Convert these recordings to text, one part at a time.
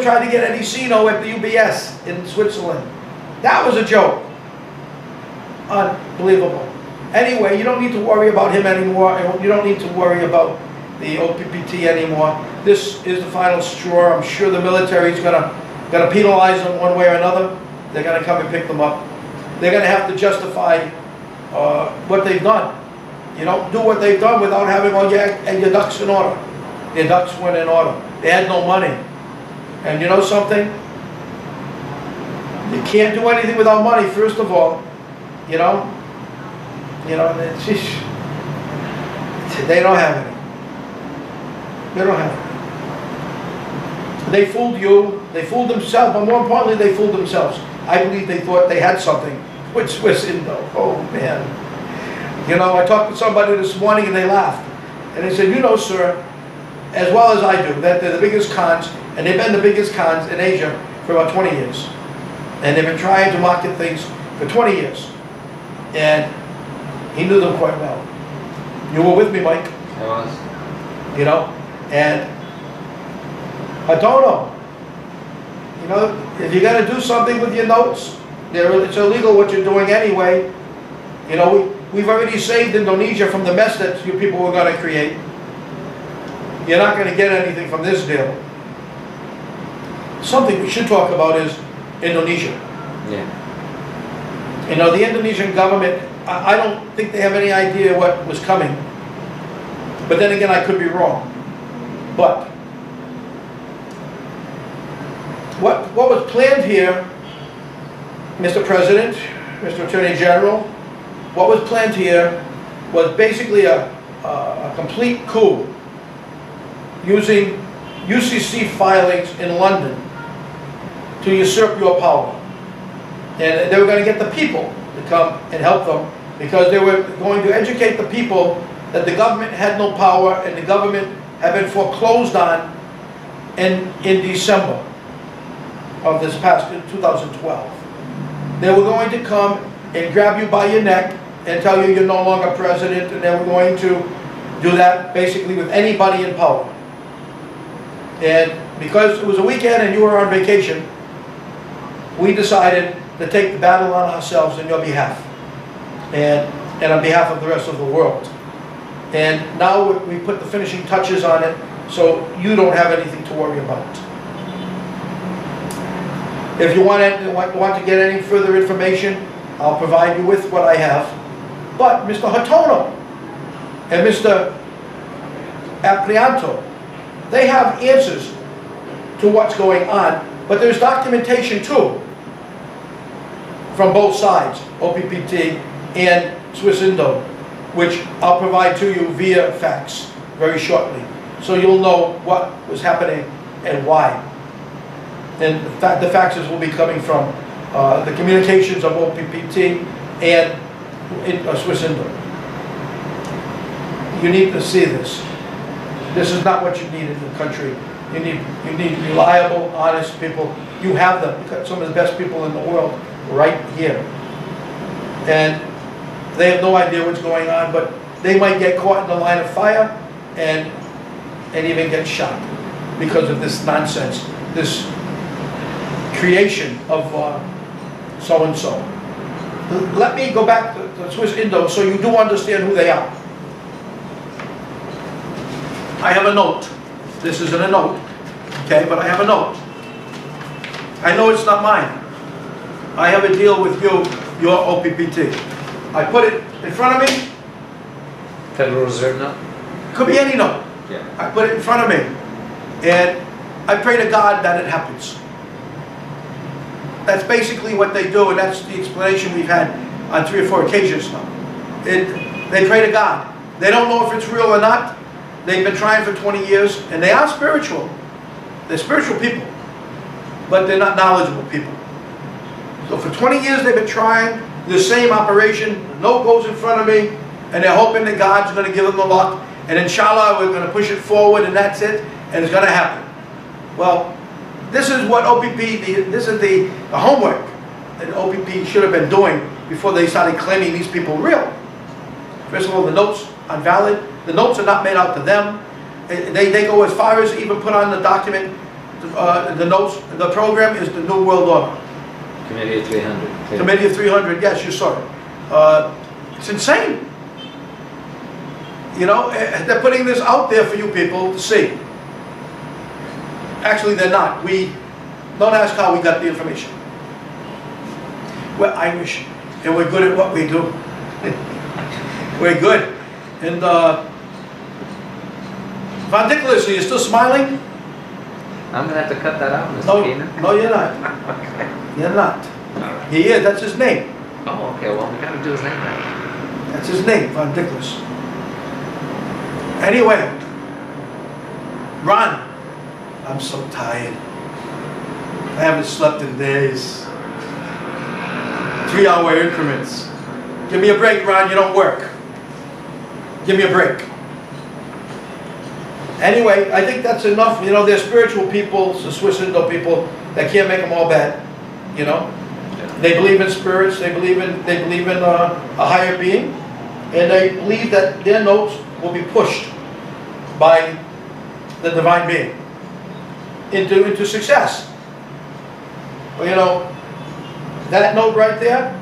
tried to get Eddie Sino at the UBS in Switzerland. That was a joke. Unbelievable. Anyway, you don't need to worry about him anymore. You don't need to worry about the OPPT anymore. This is the final straw. I'm sure the military is gonna penalize them one way or another. They're gonna come and pick them up. They're gonna have to justify what they've done. You don't do what they've done without having all your ducks in order. Their ducks weren't in order. They had no money. And you know something? You can't do anything without money, first of all. You know, they don't have any. They don't have any. They fooled you, they fooled themselves, but more importantly, they fooled themselves. I believe they thought they had something with Swissindo. Oh man. You know, I talked to somebody this morning and they laughed. And they said, you know, sir, as well as I do, that they're the biggest cons, and they've been the biggest cons in Asia for about 20 years. And they've been trying to market things for 20 years. And he knew them quite well. You were with me, Mike. I was. You know, and I don't know. You know, if you're going to do something with your notes, it's illegal what you're doing anyway. You know, we've already saved Indonesia from the mess that you people were going to create. You're not going to get anything from this deal. Something we should talk about is Indonesia. Yeah. You know, the Indonesian government, I don't think they have any idea what was coming. But then again, I could be wrong. But what was planned here, Mr. President, Mr. Attorney General, what was planned here was basically a complete coup using UCC filings in London to usurp your power. And they were going to get the people to come and help them because they were going to educate the people that the government had no power and the government had been foreclosed on in December of this past 2012. They were going to come and grab you by your neck and tell you you're no longer president, and they were going to do that basically with anybody in power. And because it was a weekend and you were on vacation, we decided to take the battle on ourselves on your behalf and on behalf of the rest of the world. And now we put the finishing touches on it so you don't have anything to worry about. If you want to get any further information, I'll provide you with what I have. But Mr. Hatono and Mr. Aprianto, they have answers to what's going on, but there's documentation too from both sides, OPPT and Swissindo, which I'll provide to you via fax very shortly. So you'll know what was happening and why. And the faxes will be coming from the communications of OPPT and Swissindo. You need to see this. This is not what you need in the country. You need reliable, honest people. You have them. You've got some of the best people in the world right here. And they have no idea what's going on, but they might get caught in the line of fire and even get shot because of this nonsense, this creation of so-and-so. Let me go back to Swissindo so you do understand who they are. I have a note. This isn't a note, okay, but I have a note. I know it's not mine. I have a deal with you, your OPPT. I put it in front of me. Federal Reserve note? Could be any note. Yeah. I put it in front of me. And I pray to God that it happens. That's basically what they do, and that's the explanation we've had on 3 or 4 occasions now. They pray to God. They don't know if it's real or not. They've been trying for 20 years, and they are spiritual. They're spiritual people, but they're not knowledgeable people. So for 20 years they've been trying the same operation. The note goes in front of me, and they're hoping that God's going to give them the luck, and inshallah we're going to push it forward, and that's it, and it's going to happen. Well, this is what this is the homework that OPP should have been doing before they started claiming these people real. First of all, the notes are valid. The notes are not made out to them. They go as far as even put on the document the notes, the program is the New World Order. Committee of 300. Committee of 300, yes, you saw it. It's insane. You know, they're putting this out there for you people to see. Actually, they're not. Don't ask how we got the information. We're Irish, and we're good at what we do. We're good. And Von Nicholas, are you still smiling? I'm going to have to cut that out, Mr. Keenan. No, you're not. You're not. Right. He is. That's his name. Oh, okay. Well, we got to do his name right. That's his name, Von Nicholas. Anyway, Ron, I'm so tired. I haven't slept in days. 3-hour increments. Give me a break, Ron. You don't work. Give me a break. Anyway, I think that's enough. You know, they're spiritual people, the Swissindo people, that can't make them all bad. You know, they believe in spirits. They believe in a higher being, and they believe that their notes will be pushed by the divine being into success. Well, you know, that note right there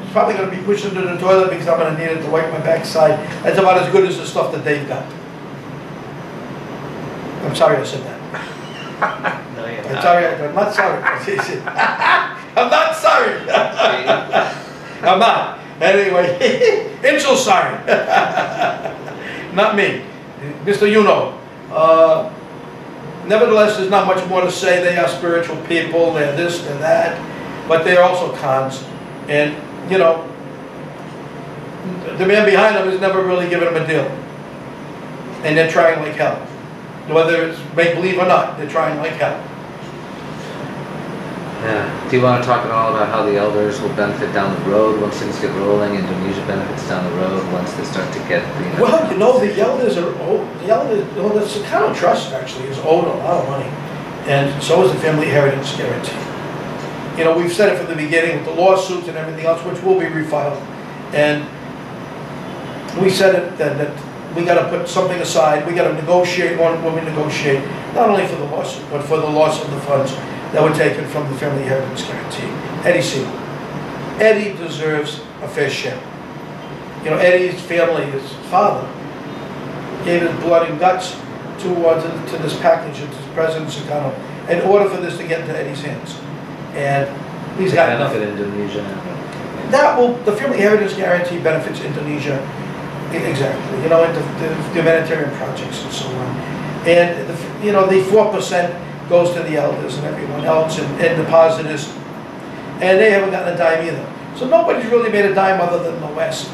is probably going to be pushed into the toilet because I'm going to need it to wipe my backside. That's about as good as the stuff that they've got. I'm sorry I said that. No, you're I'm not. sorry. I'm not sorry. I'm not sorry. I'm not. Anyway, Inchel sorry. Not me. Mr. Yuno. Nevertheless, there's not much more to say. They are spiritual people. They're this, they're that. But they're also cons. And, you know, the man behind them has never really given them a deal. And they're trying like hell. Whether it's make-believe or not, they're trying like hell. Yeah. Do you want to talk at all about how the elders will benefit down the road once things get rolling? Indonesia benefits down the road once they start to get the... Well, you know, the elders are owed, the Chicago Trust actually is owed a lot of money. And so is the Family Inheritance Guarantee. You know, we've said it from the beginning with the lawsuits and everything else, which will be refiled. And we said it that we got to put something aside. We got to negotiate when we negotiate, not only for the lawsuit, but for the loss of the funds that were taken from the Family Inheritance Guarantee. Eddie C. Eddie deserves a fair share. You know, Eddie's family, his father, gave his blood and guts to this package, to the president's account, in order for this to get into Eddie's hands. And he's got enough in Indonesia. That will, the Family Inheritance Guarantee benefits Indonesia. Exactly, you know, the humanitarian projects and so on. And, you know, the 4% goes to the elders and everyone else and depositors. And they haven't gotten a dime either. So nobody's really made a dime other than the West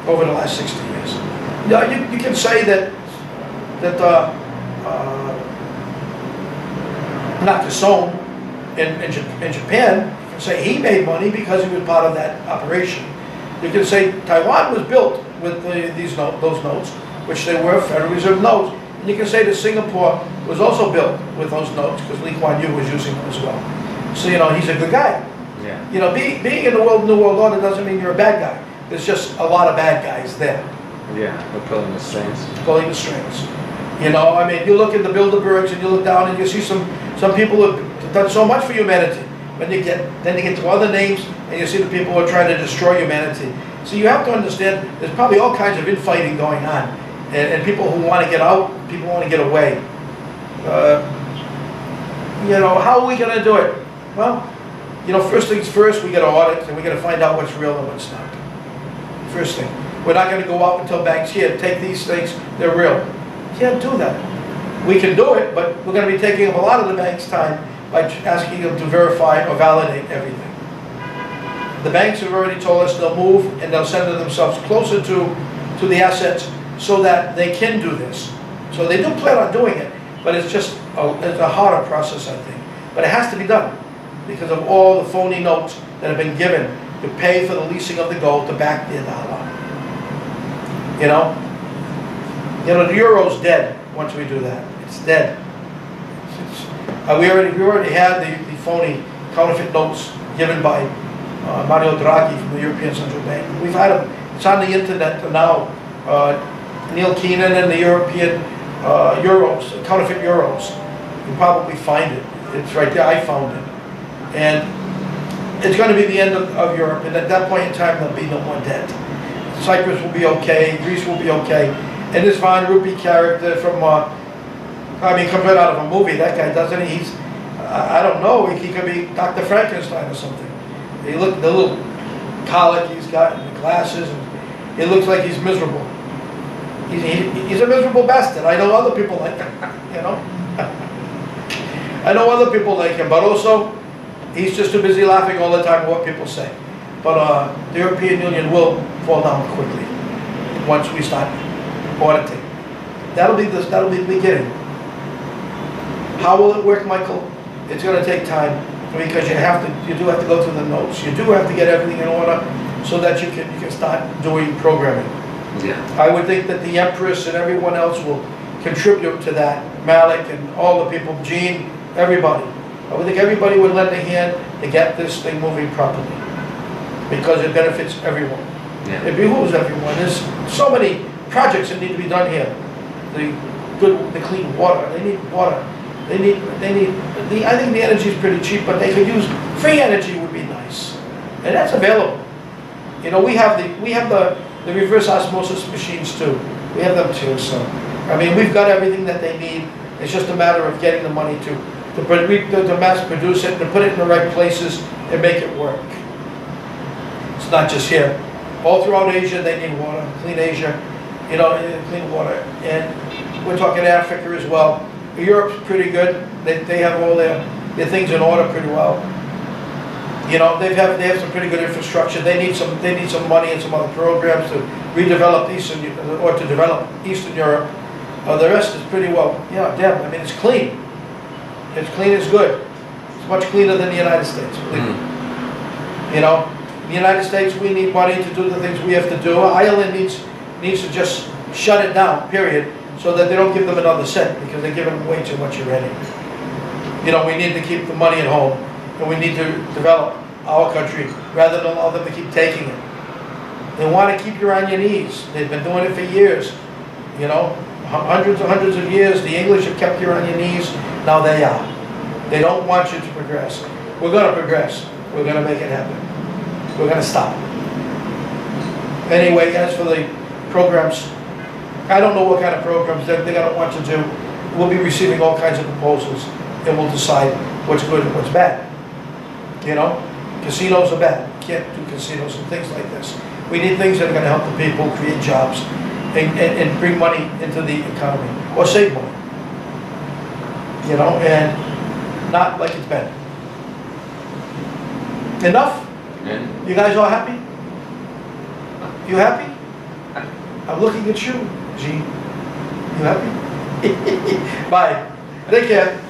over the last 60 years. You can say that Nakasone in Japan, you can say he made money because he was part of that operation. You can say Taiwan was built with those notes, which they were Federal Reserve notes. And you can say that Singapore was also built with those notes because Lee Kuan Yew was using them as well. So, you know, he's a good guy. Yeah. You know, being in the New World Order doesn't mean you're a bad guy. There's just a lot of bad guys there. Yeah, they're pulling the strings. Pulling the strings. You know, I mean, you look at the Bilderbergs and you look down and you see some people who have done so much for humanity. Then you get to other names and you see the people who are trying to destroy humanity. So you have to understand there's probably all kinds of infighting going on. And people who want to get out, people who want to get away. You know, how are we going to do it? Well, you know, first things first, we got to audit and we got to find out what's real and what's not. First thing. We're not going to go out and tell banks, here, take these things, they're real. Can't do that. We can do it, but we're going to be taking up a lot of the bank's time by asking them to verify or validate everything. The banks have already told us they'll move and they'll send themselves closer to the assets so that they can do this. So they do plan on doing it, but it's just it's a harder process, I think. But it has to be done because of all the phony notes that have been given to pay for the leasing of the gold to back their dollar. You know, the euro's dead once we do that. It's dead. We already had the phony counterfeit notes given by Mario Draghi from the European Central Bank. We've had them. It's on the internet now. Neil Keenan and the European euros, counterfeit euros. You probably find it. It's right there. I found it. And it's going to be the end of Europe. And at that point in time, there'll be no more debt. Cyprus will be okay. Greece will be okay. And this Von Rupi character from, comes right out of a movie. That guy doesn't he? He's, I don't know. He could be Dr. Frankenstein or something. He look the little colic he's got and the glasses. And it looks like he's miserable. He's a miserable bastard. I know other people like him, you know. I know other people like him, but also he's just too busy laughing all the time at what people say. But the European Union will fall down quickly once we start auditing. That'll be the beginning. How will it work, Michael? It's going to take time because you do have to go through the notes. You do have to get everything in order so that you can start doing programming. Yeah. I would think that the Empress and everyone else will contribute to that. Malik and all the people, Gene, everybody. I would think everybody would lend a hand to get this thing moving properly because it benefits everyone. Yeah. It behooves everyone. There's so many projects that need to be done here. The clean water. They need water. They need. I think the energy is pretty cheap, but they could use free energy would be nice, and that's available. You know, we have the reverse osmosis machines too. We have them too. So, I mean, we've got everything that they need. It's just a matter of getting the money to mass produce it, to put it in the right places, and make it work. It's not just here. All throughout Asia, they need water. Clean Asia, you know, clean water. And we're talking Africa as well. Europe's pretty good. They have all their things in order pretty well. You know, they have some pretty good infrastructure. They need some money and some other programs to redevelop to develop Eastern Europe. The rest is pretty well. Yeah, damn. I mean, it's clean. It's clean. It's good. It's much cleaner than the United States. Believe me. You know, in the United States, we need money to do the things we have to do. Ireland needs to just shut it down. Period. So that they don't give them another cent because they're giving them way too much already. You know, we need to keep the money at home, and we need to develop our country rather than allow them to keep taking it. They want to keep you on your knees. They've been doing it for years. You know, hundreds of years. The English have kept you on your knees. Now they are. They don't want you to progress. We're going to progress. We're going to make it happen. We're going to stop. Anyway, as for the programs, I don't know what kind of programs they're going to want to do. We'll be receiving all kinds of proposals, and we'll decide what's good and what's bad. You know, casinos are bad. You can't do casinos and things like this. We need things that are going to help the people create jobs and bring money into the economy or save money. You know, and not like it's been. Enough? Yeah. You guys all happy? You happy? I'm looking at you, G. You happy? Bye. Take care.